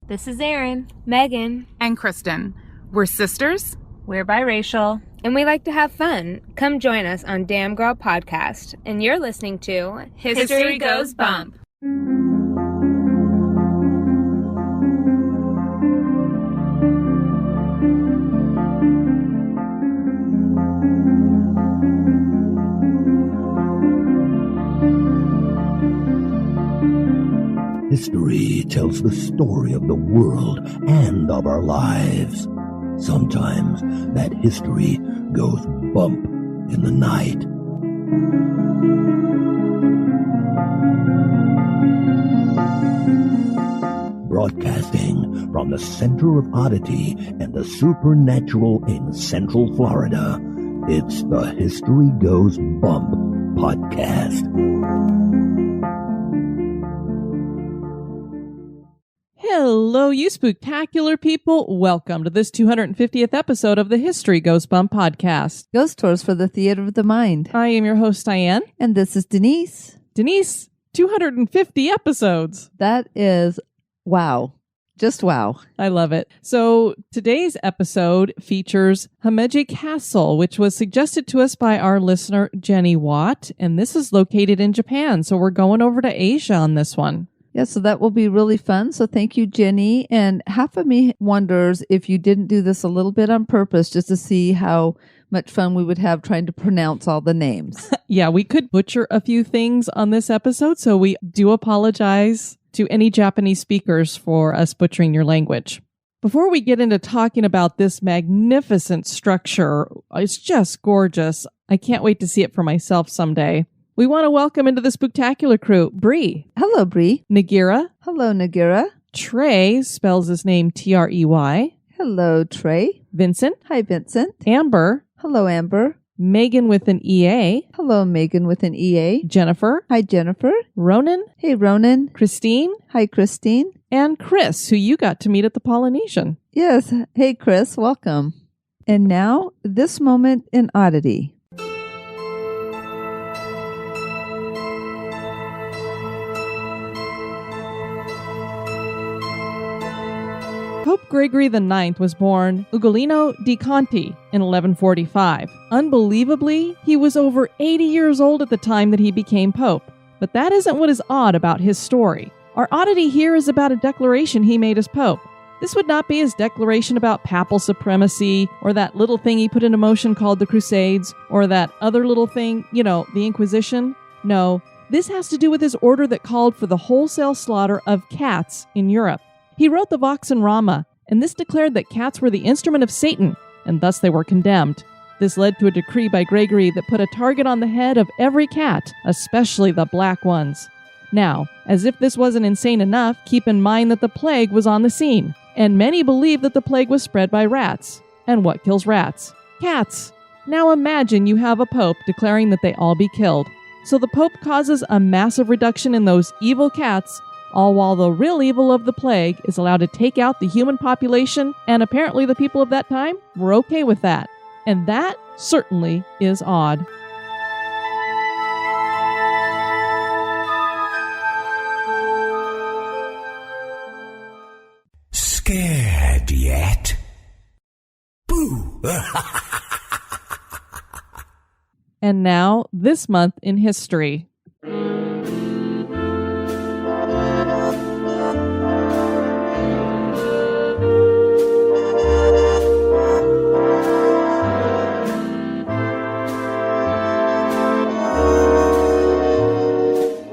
This is Erin, Megan, and Kristen. We're sisters. We're biracial, and we like to have fun. Come join us on Damn Girl Podcast, and you're listening to History Goes Bump. History tells the story of the world and of our lives. Sometimes that history goes bump in the night. Broadcasting from the center of oddity and the supernatural in Central Florida, it's the History Goes Bump podcast. Hello, you spooktacular people. Welcome to this 250th episode of the History Goes Bump podcast. Ghost Tours for the Theater of the Mind. I am your host, Diane. And this is Denise. Denise, 250 episodes. That is wow. Just wow. I love it. So today's episode features Himeji Castle, which was suggested to us by our listener, Jenni Watt. And this is located in Japan. So we're going over to Asia on this one. Yeah, so that will be really fun. So thank you, Jenny. And half of me wonders if you didn't do this a little bit on purpose just to see how much fun we would have trying to pronounce all the names. Yeah, we could butcher a few things on this episode, so we do apologize to any Japanese speakers for us butchering your language. Before we get into talking about this magnificent structure, it's just gorgeous. I can't wait to see it for myself someday. We want to welcome into the spooktacular crew, Bree. Hello, Bree. Nagira. Hello, Nagira. Trey spells his name Trey. Hello, Trey. Vincent. Hi, Vincent. Amber. Hello, Amber. Megan with an EA. Hello, Megan with an EA. Jennifer. Hi, Jennifer. Ronan. Hey, Ronan. Christine. Hi, Christine. And Chris, who you got to meet at the Polynesian. Yes. Hey, Chris. Welcome. And now, this moment in Oddity. Pope Gregory IX was born Ugolino di Conti in 1145. Unbelievably, he was over 80 years old at the time that he became pope. But that isn't what is odd about his story. Our oddity here is about a declaration he made as pope. This would not be his declaration about papal supremacy, or that little thing he put into motion called the Crusades, or that other little thing, the Inquisition. No, this has to do with his order that called for the wholesale slaughter of cats in Europe. He wrote the Vox and Rama, and this declared that cats were the instrument of Satan, and thus they were condemned. This led to a decree by Gregory that put a target on the head of every cat, especially the black ones. Now, as if this wasn't insane enough, keep in mind that the plague was on the scene, and many believe that the plague was spread by rats. And what kills rats? Cats! Now imagine you have a pope declaring that they all be killed. So the pope causes a massive reduction in those evil cats, all while the real evil of the plague is allowed to take out the human population, and apparently the people of that time were okay with that. And that certainly is odd. Scared yet? Boo! And now, this month in history.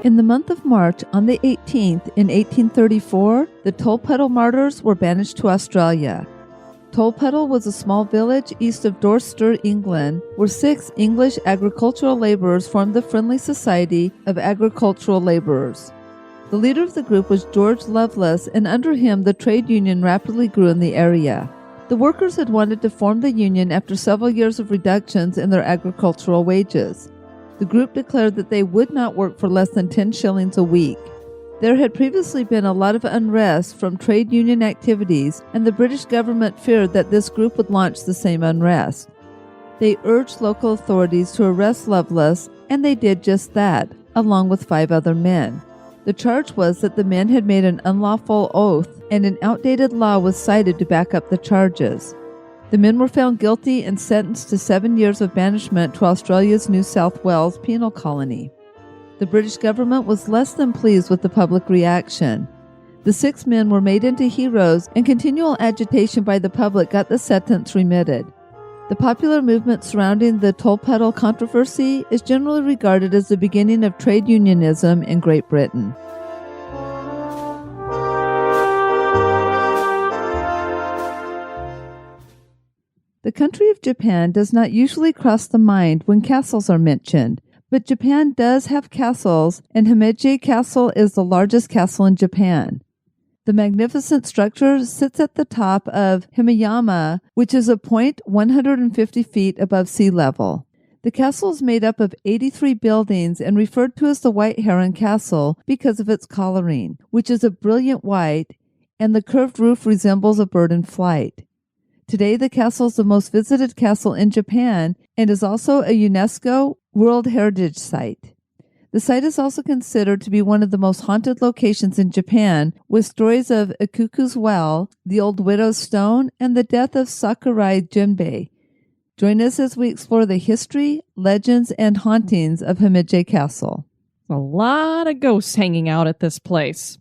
In the month of March, on the 18th, in 1834, the Tolpuddle Martyrs were banished to Australia. Tolpuddle was a small village east of Dorset, England, where 6 English agricultural laborers formed the Friendly Society of Agricultural Laborers. The leader of the group was George Lovelace, and under him the trade union rapidly grew in the area. The workers had wanted to form the union after several years of reductions in their agricultural wages. The group declared that they would not work for less than 10 shillings a week. There had previously been a lot of unrest from trade union activities, and the British government feared that this group would launch the same unrest. They urged local authorities to arrest Lovelace, and they did just that, along with 5 other men. The charge was that the men had made an unlawful oath, and an outdated law was cited to back up the charges. The men were found guilty and sentenced to 7 years of banishment to Australia's New South Wales penal colony. The British government was less than pleased with the public reaction. The 6 men were made into heroes, and continual agitation by the public got the sentence remitted. The popular movement surrounding the Tolpuddle controversy is generally regarded as the beginning of trade unionism in Great Britain. The country of Japan does not usually cross the mind when castles are mentioned, but Japan does have castles, and Himeji Castle is the largest castle in Japan. The magnificent structure sits at the top of Himeyama, which is a point 150 feet above sea level. The castle is made up of 83 buildings and referred to as the White Heron Castle because of its coloring, which is a brilliant white, and the curved roof resembles a bird in flight. Today, the castle is the most visited castle in Japan and is also a UNESCO World Heritage Site. The site is also considered to be one of the most haunted locations in Japan, with stories of Okiku's well, the old widow's stone, and the death of Sakurai Genbei. Join us as we explore the history, legends, and hauntings of Himeji Castle. A lot of ghosts hanging out at this place.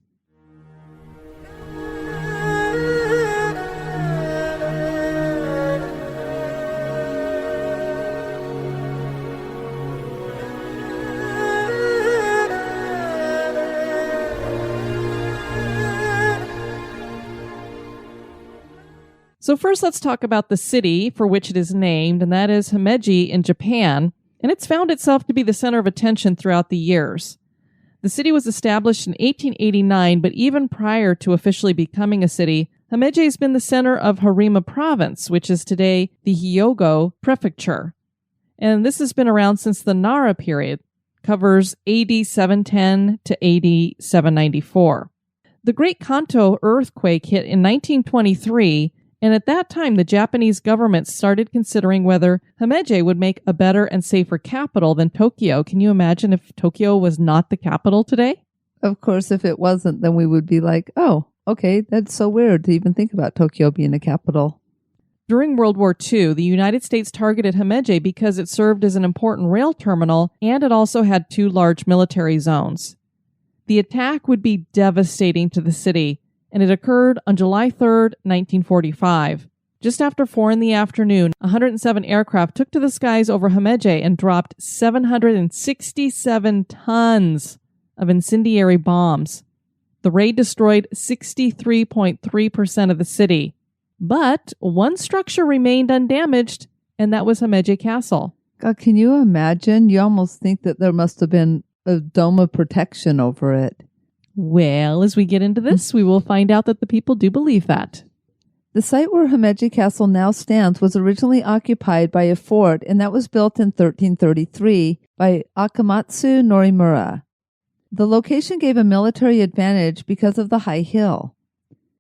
So first, let's talk about the city for which it is named, and that is Himeji in Japan, and it's found itself to be the center of attention throughout the years. The city was established in 1889, but even prior to officially becoming a city, Himeji has been the center of Harima Province, which is today the Hyogo Prefecture. And this has been around since the Nara period, covers AD 710 to AD 794. The Great Kanto earthquake hit in 1923, and at that time, the Japanese government started considering whether Himeji would make a better and safer capital than Tokyo. Can you imagine if Tokyo was not the capital today? Of course, if it wasn't, then we would be like, oh, okay, that's so weird to even think about Tokyo being a capital. During World War II, the United States targeted Himeji because it served as an important rail terminal, and it also had 2 large military zones. The attack would be devastating to the city, and it occurred on July 3, 1945. Just after 4 in the afternoon, 107 aircraft took to the skies over Himeji and dropped 767 tons of incendiary bombs. The raid destroyed 63.3% of the city. But one structure remained undamaged, and that was Himeji Castle. God, can you imagine? You almost think that there must have been a dome of protection over it. Well, as we get into this, we will find out that the people do believe that. The site where Himeji Castle now stands was originally occupied by a fort, and that was built in 1333 by Akamatsu Norimura. The location gave a military advantage because of the high hill.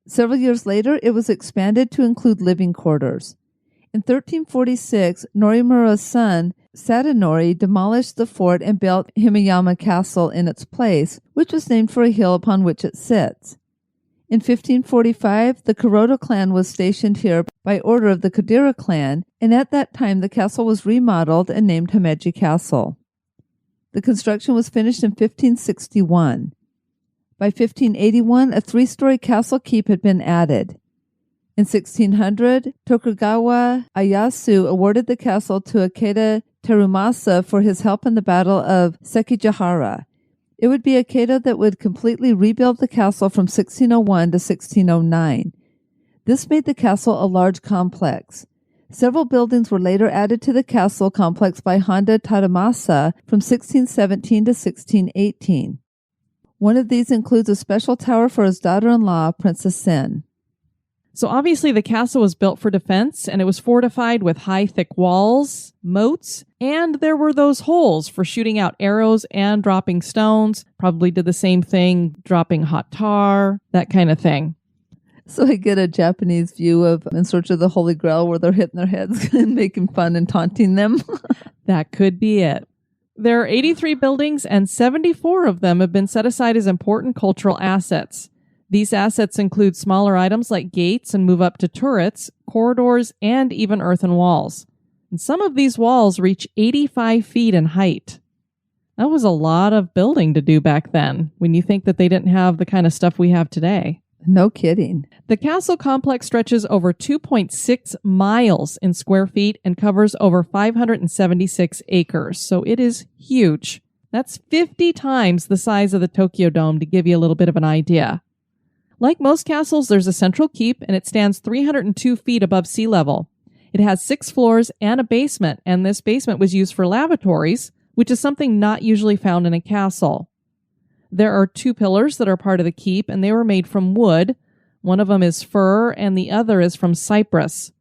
Several years later, it was expanded to include living quarters. In 1346, Norimura's son, Sadanori, demolished the fort and built Himeyama Castle in its place, which was named for a hill upon which it sits. In 1545, the Kuroda clan was stationed here by order of the Kodira clan, and at that time the castle was remodeled and named Himeji Castle. The construction was finished in 1561. By 1581, a 3-story castle keep had been added. In 1600, Tokugawa Ieyasu awarded the castle to Ikeda Terumasa for his help in the Battle of Sekigahara. It would be Ikeda that would completely rebuild the castle from 1601 to 1609. This made the castle a large complex. Several buildings were later added to the castle complex by Honda Tadamasa from 1617 to 1618. One of these includes a special tower for his daughter-in-law, Princess Sen. So obviously the castle was built for defense, and it was fortified with high, thick walls, moats, and there were those holes for shooting out arrows and dropping stones. Probably did the same thing, dropping hot tar, that kind of thing. So I get a Japanese view of In Search of the Holy Grail where they're hitting their heads and making fun and taunting them. That could be it. There are 83 buildings, and 74 of them have been set aside as important cultural assets. These assets include smaller items like gates and move up to turrets, corridors, and even earthen walls. And some of these walls reach 85 feet in height. That was a lot of building to do back then, when you think that they didn't have the kind of stuff we have today. No kidding. The castle complex stretches over 2.6 miles in square feet and covers over 576 acres, so it is huge. That's 50 times the size of the Tokyo Dome, to give you a little bit of an idea. Like most castles, there's a central keep, and it stands 302 feet above sea level. It has 6 floors and a basement, and this basement was used for lavatories, which is something not usually found in a castle. There are 2 pillars that are part of the keep, and they were made from wood. One of them is fir, and the other is from cypress.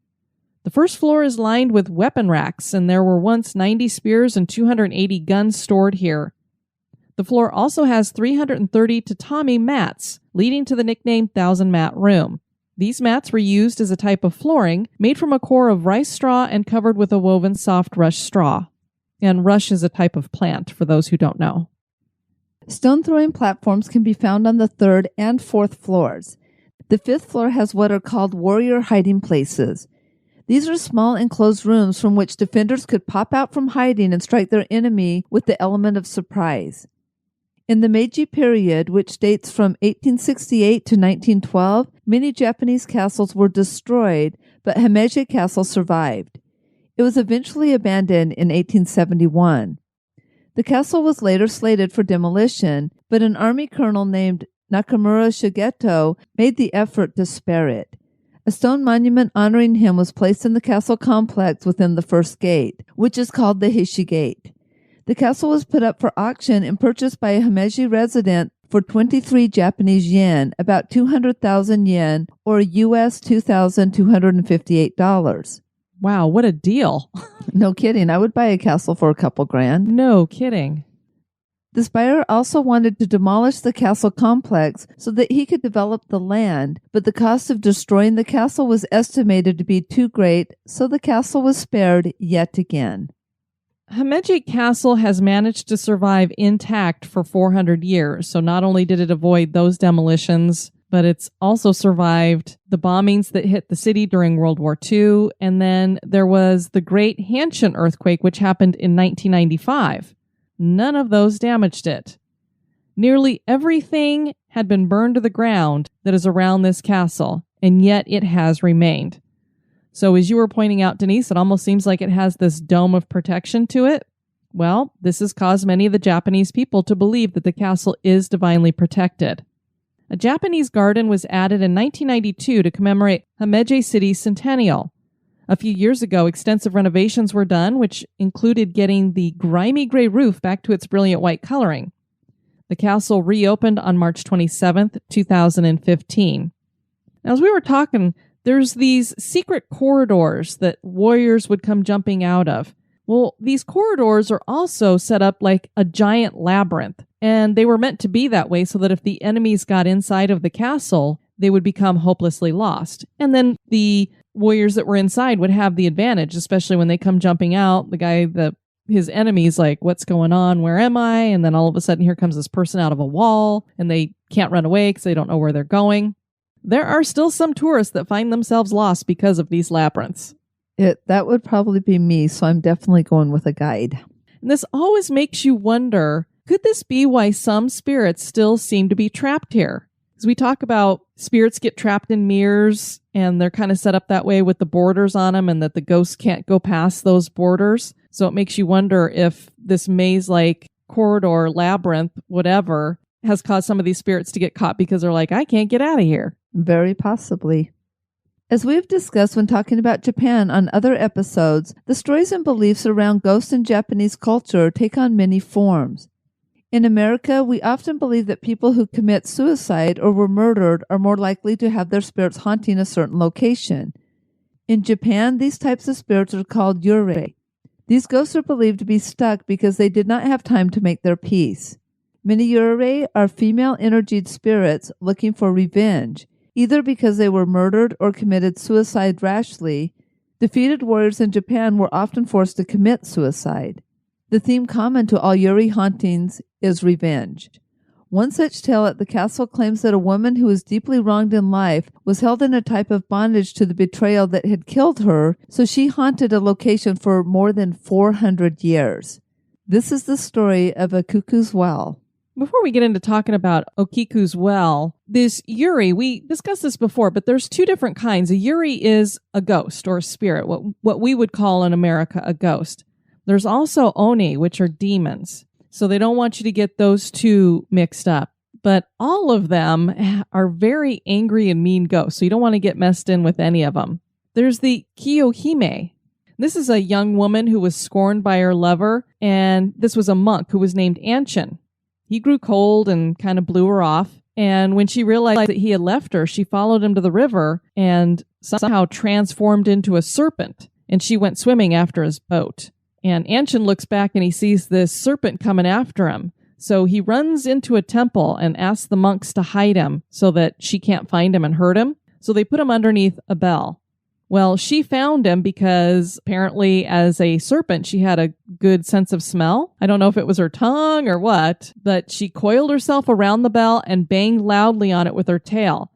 The first floor is lined with weapon racks, and there were once 90 spears and 280 guns stored here. The floor also has 330 tatami mats, leading to the nickname Thousand Mat Room. These mats were used as a type of flooring made from a core of rice straw and covered with a woven soft rush straw. And rush is a type of plant, for those who don't know. Stone throwing platforms can be found on the 3rd and 4th floors. The 5th floor has what are called warrior hiding places. These are small enclosed rooms from which defenders could pop out from hiding and strike their enemy with the element of surprise. In the Meiji period, which dates from 1868 to 1912, many Japanese castles were destroyed, but Himeji Castle survived. It was eventually abandoned in 1871. The castle was later slated for demolition, but an army colonel named Nakamura Shigeto made the effort to spare it. A stone monument honoring him was placed in the castle complex within the first gate, which is called the Hishi Gate. The castle was put up for auction and purchased by a Himeji resident for 23 Japanese yen, about 200,000 yen, or US $2,258. Wow, what a deal. No kidding. I would buy a castle for a couple grand. No kidding. The buyer also wanted to demolish the castle complex so that he could develop the land, but the cost of destroying the castle was estimated to be too great, so the castle was spared yet again. Himeji Castle has managed to survive intact for 400 years, so not only did it avoid those demolitions, but it's also survived the bombings that hit the city during World War II, and then there was the Great Hanshin earthquake, which happened in 1995. None of those damaged it. Nearly everything had been burned to the ground that is around this castle, and yet it has remained. So as you were pointing out, Denise, it almost seems like it has this dome of protection to it. Well, this has caused many of the Japanese people to believe that the castle is divinely protected. A Japanese garden was added in 1992 to commemorate Himeji City's centennial. A few years ago, extensive renovations were done, which included getting the grimy gray roof back to its brilliant white coloring. The castle reopened on March 27th, 2015. Now, as we were talking, there's these secret corridors that warriors would come jumping out of. Well, these corridors are also set up like a giant labyrinth, and they were meant to be that way so that if the enemies got inside of the castle, they would become hopelessly lost. And then the warriors that were inside would have the advantage, especially when they come jumping out. His enemy's like, what's going on? Where am I? And then all of a sudden, here comes this person out of a wall, and they can't run away because they don't know where they're going. There are still some tourists that find themselves lost because of these labyrinths. That would probably be me, so I'm definitely going with a guide. And this always makes you wonder, could this be why some spirits still seem to be trapped here? As we talk about spirits get trapped in mirrors, and they're kind of set up that way with the borders on them, and that the ghosts can't go past those borders. So it makes you wonder if this maze-like corridor, labyrinth, whatever, has caused some of these spirits to get caught because they're like, I can't get out of here. Very possibly. As we've discussed when talking about Japan on other episodes, the stories and beliefs around ghosts in Japanese culture take on many forms. In America, we often believe that people who commit suicide or were murdered are more likely to have their spirits haunting a certain location. In Japan, these types of spirits are called yurei. These ghosts are believed to be stuck because they did not have time to make their peace. Many yurei are female-energied spirits looking for revenge, either because they were murdered or committed suicide rashly. Defeated warriors in Japan were often forced to commit suicide. The theme common to all Yuri hauntings is revenge. One such tale at the castle claims that a woman who was deeply wronged in life was held in a type of bondage to the betrayal that had killed her, so she haunted a location for more than 400 years. This is the story of Okiku's Well. Before we get into talking about Okiku's Well, this Yuri, we discussed this before, but there's two different kinds. A Yuri is a ghost or a spirit, what we would call in America a ghost. There's also Oni, which are demons. So they don't want you to get those two mixed up. But all of them are very angry and mean ghosts, so you don't want to get messed in with any of them. There's the Kiyohime. This is a young woman who was scorned by her lover, and this was a monk who was named Anshin. He grew cold and kind of blew her off, and when she realized that he had left her, she followed him to the river and somehow transformed into a serpent, and she went swimming after his boat. And Anshin looks back and he sees this serpent coming after him. So he runs into a temple and asks the monks to hide him so that she can't find him and hurt him. So they put him underneath a bell. Well, she found him because apparently as a serpent, she had a good sense of smell. I don't know if it was her tongue or what, but she coiled herself around the bell and banged loudly on it with her tail.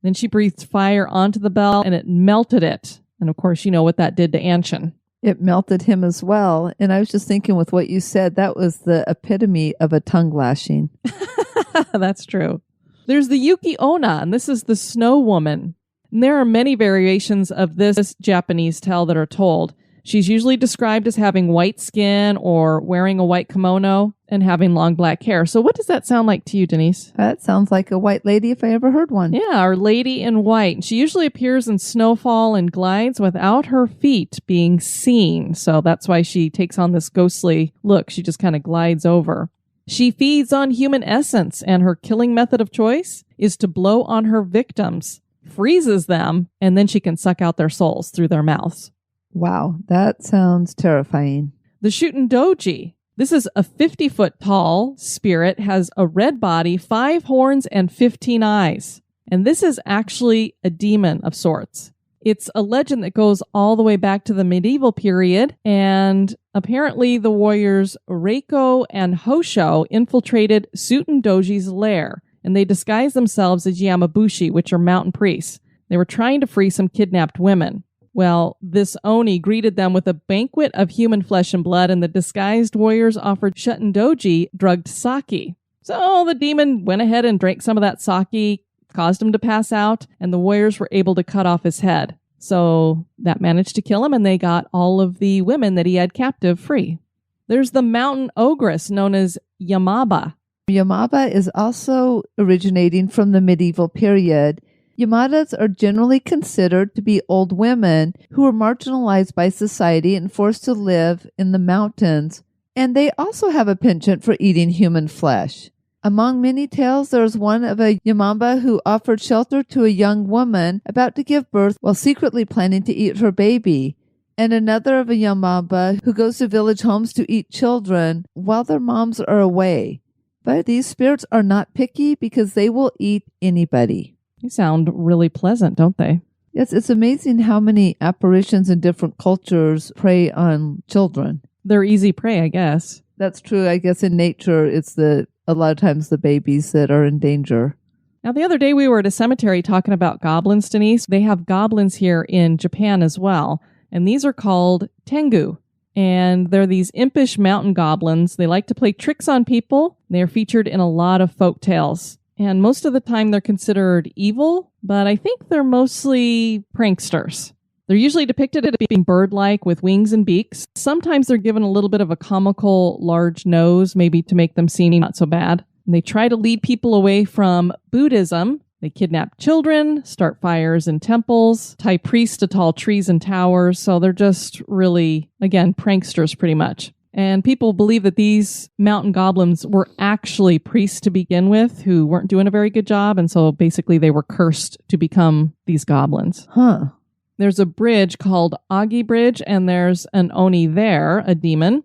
Then she breathed fire onto the bell and it melted it. And of course, you know what that did to Anshin. It melted him as well. And I was just thinking with what you said, that was the epitome of a tongue lashing. That's true. There's the Yuki Onna, and this is the snow woman. And there are many variations of this Japanese tale that are told. She's usually described as having white skin or wearing a white kimono and having long black hair. So what does that sound like to you, Denise? That sounds like a white lady if I ever heard one. Yeah, our lady in white. She usually appears in snowfall and glides without her feet being seen. So that's why she takes on this ghostly look. She just kind of glides over. She feeds on human essence, and her killing method of choice is to blow on her victims, freezes them, and then she can suck out their souls through their mouths. Wow, that sounds terrifying. The Shutendoji. This is a 50-foot tall spirit, has a red body, 5 horns, and 15 eyes. And this is actually a demon of sorts. It's a legend that goes all the way back to the medieval period, and apparently the warriors Reiko and Hosho infiltrated Shutendoji's lair, and they disguised themselves as Yamabushi, which are mountain priests. They were trying to free some kidnapped women. Well, this Oni greeted them with a banquet of human flesh and blood, and the disguised warriors offered Shutendoji drugged sake. So the demon went ahead and drank some of that sake, caused him to pass out, and the warriors were able to cut off his head. So that managed to kill him, and they got all of the women that he had captive free. There's the mountain ogress known as Yamaba. Yamaba is also originating from the medieval period. Yamadas are generally considered to be old women who were marginalized by society and forced to live in the mountains, and they also have a penchant for eating human flesh. Among many tales, there is one of a Yamaba who offered shelter to a young woman about to give birth while secretly planning to eat her baby, and another of a Yamaba who goes to village homes to eat children while their moms are away. But these spirits are not picky because they will eat anybody. They sound really pleasant, don't they? Yes, it's amazing how many apparitions in different cultures prey on children. They're easy prey, I guess. That's true. I guess in nature, it's a lot of times the babies that are in danger. Now, the other day we were at a cemetery talking about goblins, Denise. They have goblins here in Japan as well, and these are called tengu. And they're these impish mountain goblins. They like to play tricks on people. They're featured in a lot of folk tales. And most of the time they're considered evil, but I think they're mostly pranksters. They're usually depicted as being bird-like with wings and beaks. Sometimes they're given a little bit of a comical large nose, maybe to make them seem not so bad. And they try to lead people away from Buddhism. They kidnap children, start fires in temples, tie priests to tall trees and towers. So they're just really, again, pranksters pretty much. And people believe that these mountain goblins were actually priests to begin with who weren't doing a very good job. And so basically they were cursed to become these goblins. Huh. There's a bridge called Agi Bridge, and there's an Oni there, a demon.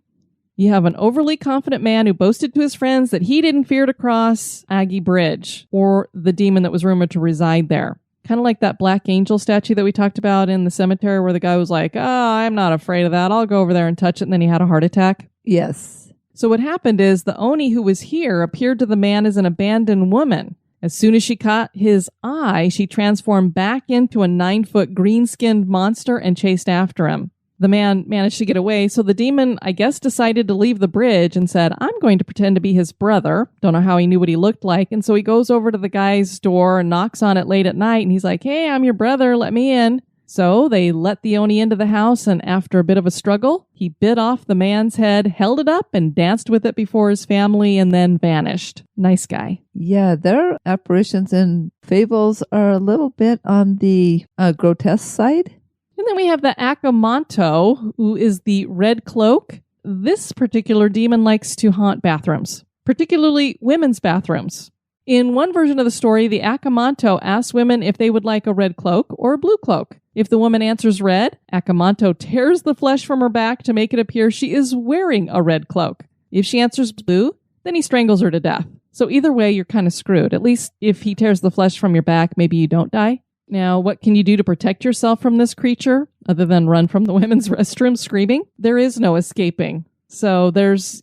You have an overly confident man who boasted to his friends that he didn't fear to cross Agi Bridge, or the demon that was rumored to reside there. Kind of like that black angel statue that we talked about in the cemetery where the guy was like, I'm not afraid of that. I'll go over there and touch it. And then he had a heart attack. Yes. So what happened is the Oni who was here appeared to the man as an abandoned woman. As soon as she caught his eye, she transformed back into a 9-foot green-skinned monster and chased after him. The man managed to get away, so the demon, I guess, decided to leave the bridge and said, I'm going to pretend to be his brother. Don't know how he knew what he looked like. And so he goes over to the guy's door and knocks on it late at night. And he's like, hey, I'm your brother. Let me in. So they let the Oni into the house. And after a bit of a struggle, he bit off the man's head, held it up, and danced with it before his family and then vanished. Nice guy. Yeah, their apparitions and fables are a little bit on the grotesque side. And then we have the Akamanto, who is the red cloak. This particular demon likes to haunt bathrooms, particularly women's bathrooms. In one version of the story, the Akamanto asks women if they would like a red cloak or a blue cloak. If the woman answers red, Akamanto tears the flesh from her back to make it appear she is wearing a red cloak. If she answers blue, then he strangles her to death. So either way, you're kind of screwed. At least if he tears the flesh from your back, maybe you don't die. Now, what can you do to protect yourself from this creature, other than run from the women's restroom screaming? There is no escaping. So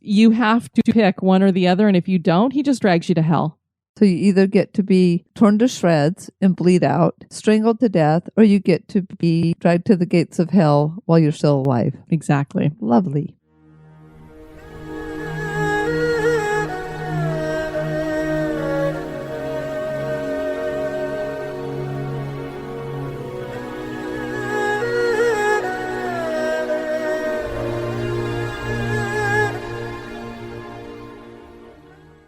you have to pick one or the other, and if you don't, he just drags you to hell. So you either get to be torn to shreds and bleed out, strangled to death, or you get to be dragged to the gates of hell while you're still alive. Exactly. Lovely.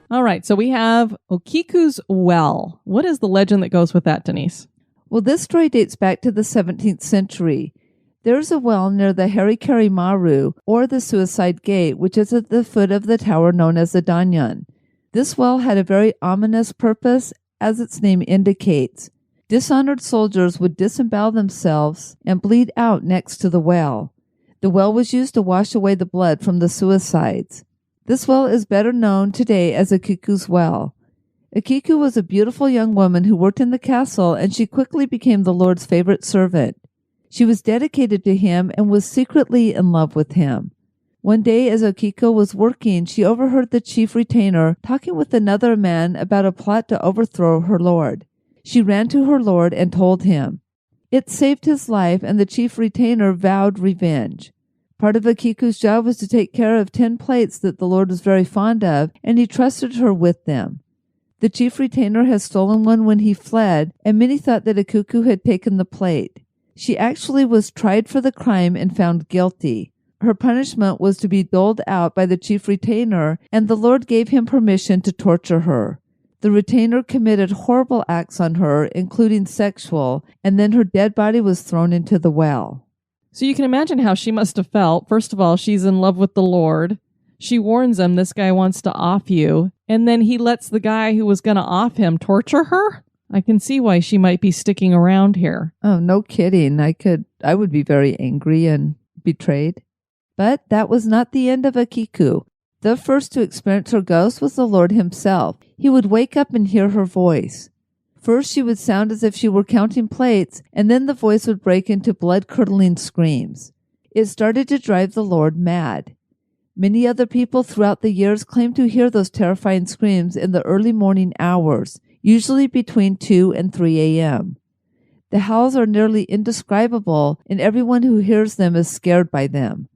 All right, so we have Okiku's well. What is the legend that goes with that, Denise? Well, this story dates back to the 17th century. There's a well near the Harikari Maru, or the Suicide Gate, which is at the foot of the tower known as the Danyan. This well had a very ominous purpose, as its name indicates. Dishonored soldiers would disembowel themselves and bleed out next to the well. The well was used to wash away the blood from the suicides. This well is better known today as Okiku's well. Okiku was a beautiful young woman who worked in the castle, and she quickly became the Lord's favorite servant. She was dedicated to him and was secretly in love with him. One day as Okiku was working, she overheard the chief retainer talking with another man about a plot to overthrow her lord. She ran to her lord and told him. It saved his life, and the chief retainer vowed revenge. Part of Okiku's job was to take care of 10 plates that the Lord was very fond of, and he trusted her with them. The chief retainer had stolen one when he fled, and many thought that Okiku had taken the plate. She actually was tried for the crime and found guilty. Her punishment was to be doled out by the chief retainer, and the Lord gave him permission to torture her. The retainer committed horrible acts on her, including sexual, and then her dead body was thrown into the well. So you can imagine how she must have felt. First of all, she's in love with the Lord. She warns him this guy wants to off you. And then he lets the guy who was going to off him torture her? I can see why she might be sticking around here. Oh, no kidding. I would be very angry and betrayed. But that was not the end of Okiku. The first to experience her ghost was the Lord himself. He would wake up and hear her voice. First, she would sound as if she were counting plates, and then the voice would break into blood-curdling screams. It started to drive the Lord mad. Many other people throughout the years claimed to hear those terrifying screams in the early morning hours, usually between 2 and 3 a.m. The howls are nearly indescribable, and everyone who hears them is scared by them.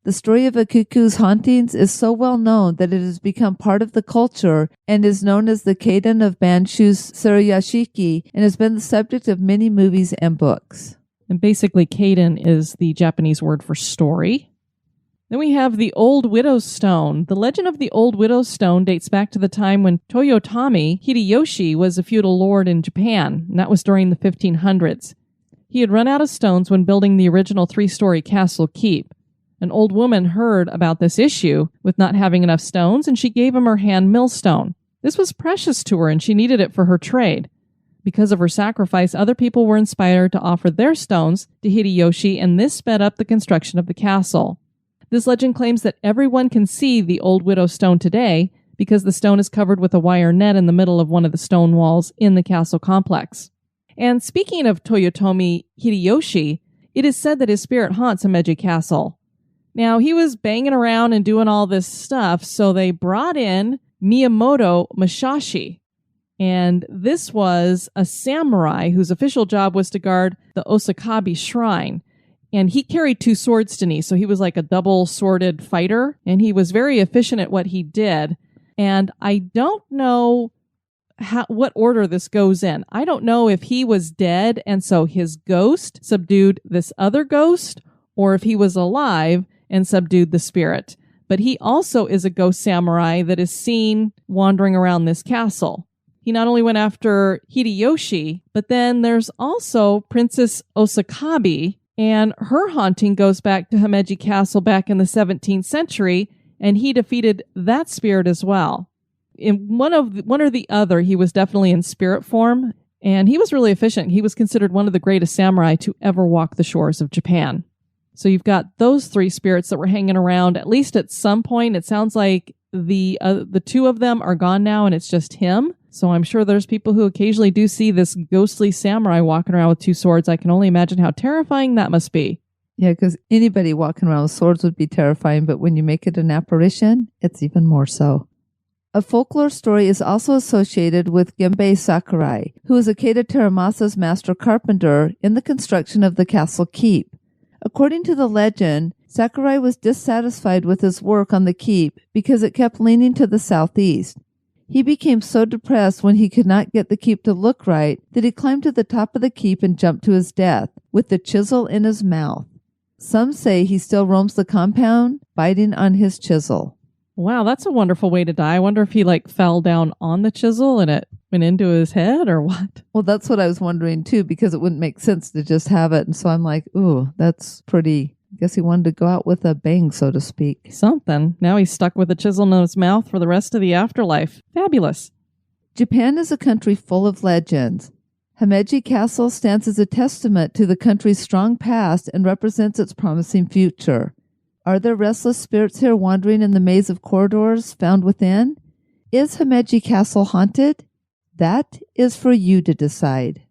The story of Okiku's hauntings is so well known that it has become part of the culture and is known as the Kaiden of Banshu's Suruyashiki and has been the subject of many movies and books. And basically, Kaiden is the Japanese word for story. Then we have the Old Widow's Stone. The legend of the Old Widow's Stone dates back to the time when Toyotomi Hideyoshi was a feudal lord in Japan, and that was during the 1500s. He had run out of stones when building the original 3-story castle keep. An old woman heard about this issue with not having enough stones, and she gave him her hand millstone. This was precious to her, and she needed it for her trade. Because of her sacrifice, other people were inspired to offer their stones to Hideyoshi, and this sped up the construction of the castle. This legend claims that everyone can see the Old Widow's Stone today because the stone is covered with a wire net in the middle of one of the stone walls in the castle complex. And speaking of Toyotomi Hideyoshi, it is said that his spirit haunts Himeji Castle. Now, he was banging around and doing all this stuff, so they brought in Miyamoto Musashi. And this was a samurai whose official job was to guard the Osakabi shrine. And he carried 2 swords, Denise, so he was like a double-sworded fighter, and he was very efficient at what he did. And I don't know what order this goes in. I don't know if he was dead, and so his ghost subdued this other ghost, or if he was alive and subdued the spirit. But he also is a ghost samurai that is seen wandering around this castle. He not only went after Hideyoshi, but then there's also Princess Osakabi, and her haunting goes back to Himeji Castle back in the 17th century, and he defeated that spirit as well. In one or the other, he was definitely in spirit form, and he was really efficient. He was considered one of the greatest samurai to ever walk the shores of Japan. So you've got those 3 spirits that were hanging around, at least at some point. It sounds like the 2 of them are gone now, and it's just him. So I'm sure there's people who occasionally do see this ghostly samurai walking around with 2 swords. I can only imagine how terrifying that must be. Yeah, because anybody walking around with swords would be terrifying, but when you make it an apparition, it's even more so. A folklore story is also associated with Genbei Sakurai, who was Ikeda Teramasa's master carpenter in the construction of the castle keep. According to the legend, Sakurai was dissatisfied with his work on the keep because it kept leaning to the southeast. He became so depressed when he could not get the keep to look right that he climbed to the top of the keep and jumped to his death, with the chisel in his mouth. Some say he still roams the compound, biting on his chisel. Wow, that's a wonderful way to die. I wonder if he fell down on the chisel and it went into his head or what? Well, that's what I was wondering too, because it wouldn't make sense to just have it. And so I'm like, ooh, that's pretty... I guess he wanted to go out with a bang, so to speak. Something. Now he's stuck with a chisel in his mouth for the rest of the afterlife. Fabulous. Japan is a country full of legends. Himeji Castle stands as a testament to the country's strong past and represents its promising future. Are there restless spirits here wandering in the maze of corridors found within? Is Himeji Castle haunted? That is for you to decide.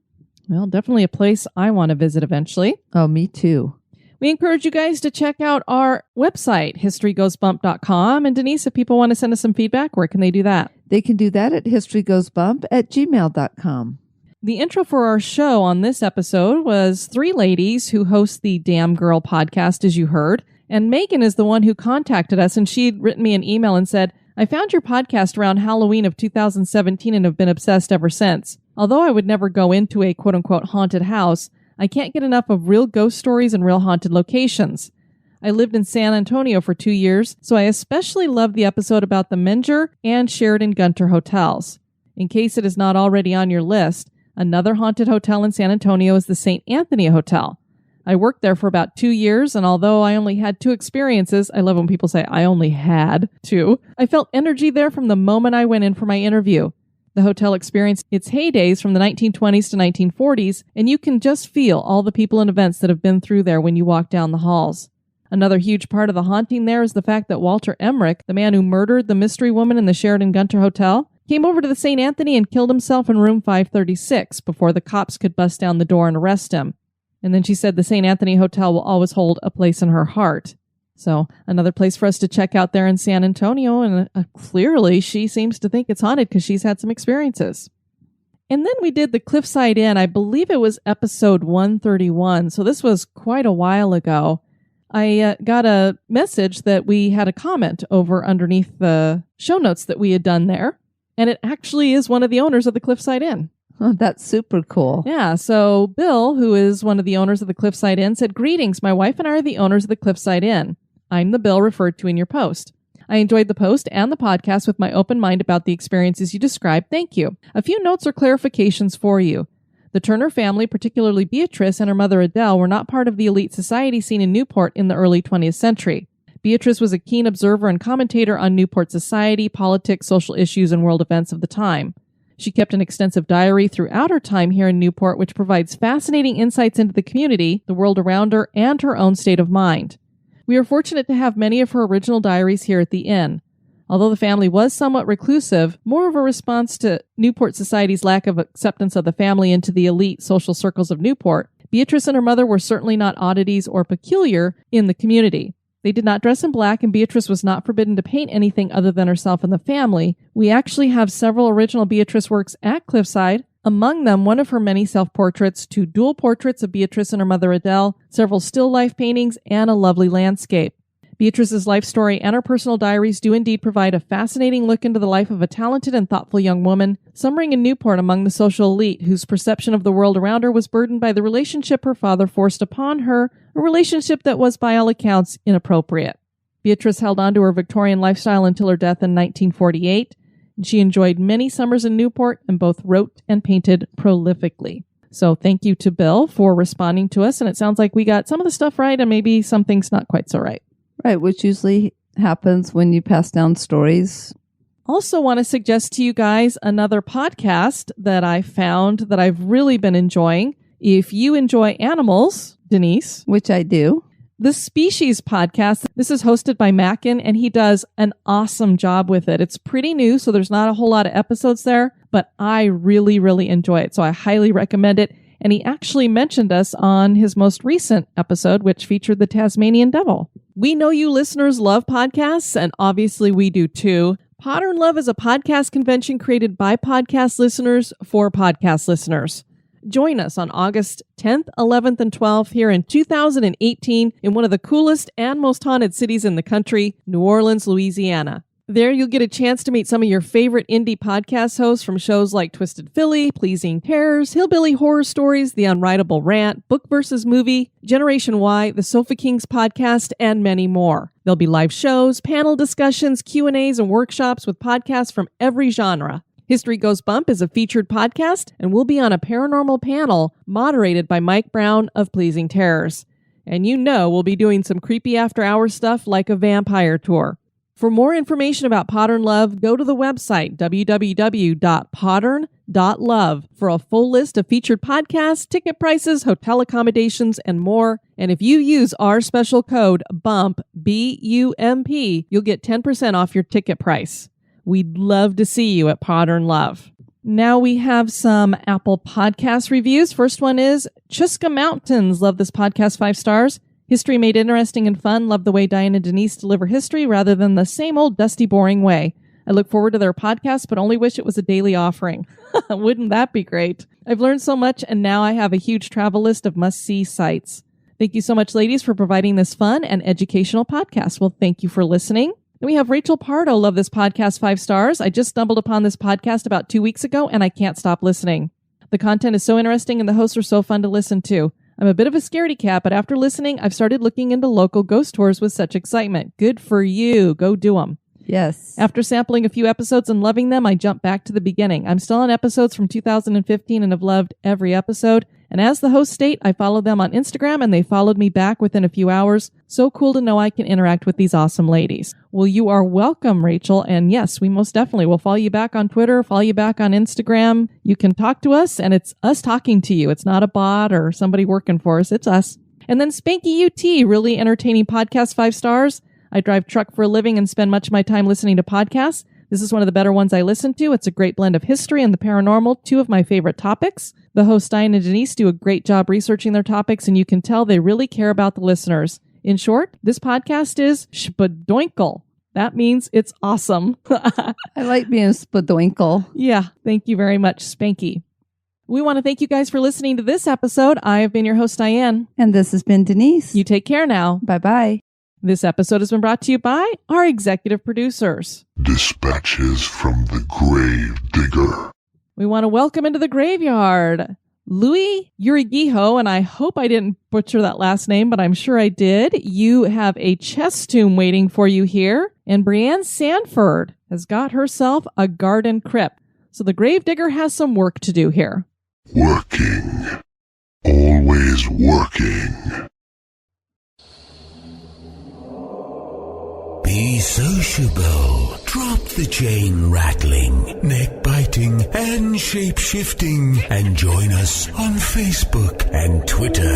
Well, definitely a place I want to visit eventually. Oh, me too. We encourage you guys to check out our website, historygoesbump.com. And Denise, if people want to send us some feedback, where can they do that? They can do that at historygoesbump@gmail.com. The intro for our show on this episode was 3 ladies who host the Damn Girl podcast, as you heard. And Megan is the one who contacted us, and she'd written me an email and said, I found your podcast around Halloween of 2017 and have been obsessed ever since. Although I would never go into a quote-unquote haunted house, I can't get enough of real ghost stories and real haunted locations. I lived in San Antonio for 2 years, so I especially loved the episode about the Menger and Sheridan Gunter hotels. In case it is not already on your list, another haunted hotel in San Antonio is the St. Anthony Hotel. I worked there for about 2 years, and although I only had 2 experiences, I love when people say I only had 2, I felt energy there from the moment I went in for my interview. The hotel experienced its heydays from the 1920s to 1940s, and you can just feel all the people and events that have been through there when you walk down the halls. Another huge part of the haunting there is the fact that Walter Emmerich, the man who murdered the mystery woman in the Sheridan Gunter Hotel, came over to the St. Anthony and killed himself in room 536 before the cops could bust down the door and arrest him. And then she said the St. Anthony Hotel will always hold a place in her heart. So another place for us to check out there in San Antonio, and clearly she seems to think it's haunted because she's had some experiences. And then we did the Cliffside Inn. I believe it was episode 131, so this was quite a while ago. I got a message that we had a comment over underneath the show notes that we had done there, and it actually is one of the owners of the Cliffside Inn. Oh, that's super cool. Yeah, so Bill, who is one of the owners of the Cliffside Inn, said, "Greetings, my wife and I are the owners of the Cliffside Inn. I'm the Bill referred to in your post. I enjoyed the post and the podcast with my open mind about the experiences you described. Thank you. A few notes or clarifications for you. The Turner family, particularly Beatrice and her mother Adele, were not part of the elite society scene in Newport in the early 20th century. Beatrice was a keen observer and commentator on Newport society, politics, social issues, and world events of the time. She kept an extensive diary throughout her time here in Newport, which provides fascinating insights into the community, the world around her, and her own state of mind. We are fortunate to have many of her original diaries here at the inn. Although the family was somewhat reclusive, more of a response to Newport society's lack of acceptance of the family into the elite social circles of Newport, Beatrice and her mother were certainly not oddities or peculiar in the community. They did not dress in black, and Beatrice was not forbidden to paint anything other than herself and the family. We actually have several original Beatrice works at Cliffside. Among them, one of her many self-portraits, 2 dual portraits of Beatrice and her mother Adele, several still life paintings, and a lovely landscape. Beatrice's life story and her personal diaries do indeed provide a fascinating look into the life of a talented and thoughtful young woman, summering in Newport among the social elite, whose perception of the world around her was burdened by the relationship her father forced upon her, a relationship that was, by all accounts, inappropriate. Beatrice held on to her Victorian lifestyle until her death in 1948, and she enjoyed many summers in Newport and both wrote and painted prolifically. So thank you to Bill for responding to us, and it sounds like we got some of the stuff right and maybe some things not quite so right. Right, which usually happens when you pass down stories. Also want to suggest to you guys another podcast that I found that I've really been enjoying. If you enjoy animals, Denise. Which I do. The Species podcast. This is hosted by Mackin, and he does an awesome job with it. It's pretty new, so there's not a whole lot of episodes there, but I really, really enjoy it. So I highly recommend it. And he actually mentioned us on his most recent episode, which featured the Tasmanian Devil. We know you listeners love podcasts, and obviously we do too. Podern Love is a podcast convention created by podcast listeners for podcast listeners. Join us on August 10th, 11th, and 12th here in 2018 in one of the coolest and most haunted cities in the country, New Orleans, Louisiana. There you'll get a chance to meet some of your favorite indie podcast hosts from shows like Twisted Philly, Pleasing Terrors, Hillbilly Horror Stories, The Unwritable Rant, Book vs. Movie, Generation Y, The Sofa Kings podcast, and many more. There'll be live shows, panel discussions, Q&As, and workshops with podcasts from every genre. History Goes Bump is a featured podcast, and we'll be on a paranormal panel moderated by Mike Brown of Pleasing Terrors. And you know we'll be doing some creepy after-hours stuff like a vampire tour. For more information about Podern Love, go to the website www.podern.love for a full list of featured podcasts, ticket prices, hotel accommodations, and more. And if you use our special code BUMP, B-U-M-P, you'll get 10% off your ticket price. We'd love to see you at Podern Love. Now we have some Apple Podcast reviews. First one is Chuska Mountains. Love this podcast, 5 stars. History made interesting and fun. Love the way Diane and Denise deliver history rather than the same old dusty, boring way. I look forward to their podcast, but only wish it was a daily offering. Wouldn't that be great? I've learned so much, and now I have a huge travel list of must-see sites. Thank you so much, ladies, for providing this fun and educational podcast. Well, thank you for listening. Then we have Rachel Pardo. Love this podcast, 5 stars. I just stumbled upon this podcast about 2 weeks ago, and I can't stop listening. The content is so interesting, and the hosts are so fun to listen to. I'm a bit of a scaredy cat, but after listening, I've started looking into local ghost tours with such excitement. Good for you. Go do them. Yes. After sampling a few episodes and loving them, I jumped back to the beginning. I'm still on episodes from 2015 and have loved every episode. And as the hosts state, I followed them on Instagram and they followed me back within a few hours. So cool to know I can interact with these awesome ladies. Well, you are welcome, Rachel. And yes, we most definitely will follow you back on Twitter, follow you back on Instagram. You can talk to us and it's us talking to you. It's not a bot or somebody working for us. It's us. And then Spanky UT, really entertaining podcast, 5 stars. I drive truck for a living and spend much of my time listening to podcasts. This is one of the better ones I listen to. It's a great blend of history and the paranormal, 2 of my favorite topics. The hosts, Diane and Denise, do a great job researching their topics, and you can tell they really care about the listeners. In short, this podcast is spadoinkle. That means it's awesome. I like being spadoinkle. Yeah, thank you very much, Spanky. We want to thank you guys for listening to this episode. I have been your host, Diane. And this has been Denise. You take care now. Bye-bye. This episode has been brought to you by our executive producers. Dispatches from the Grave Digger. We want to welcome into the graveyard Louis Urigiho, and I hope I didn't butcher that last name, but I'm sure I did. You have a chest tomb waiting for you here, and Brianne Sanford has got herself a garden crypt. So the gravedigger has some work to do here. Working. Always working. Be sociable. Drop the chain rattling, neck biting, and shape shifting, and join us on Facebook and Twitter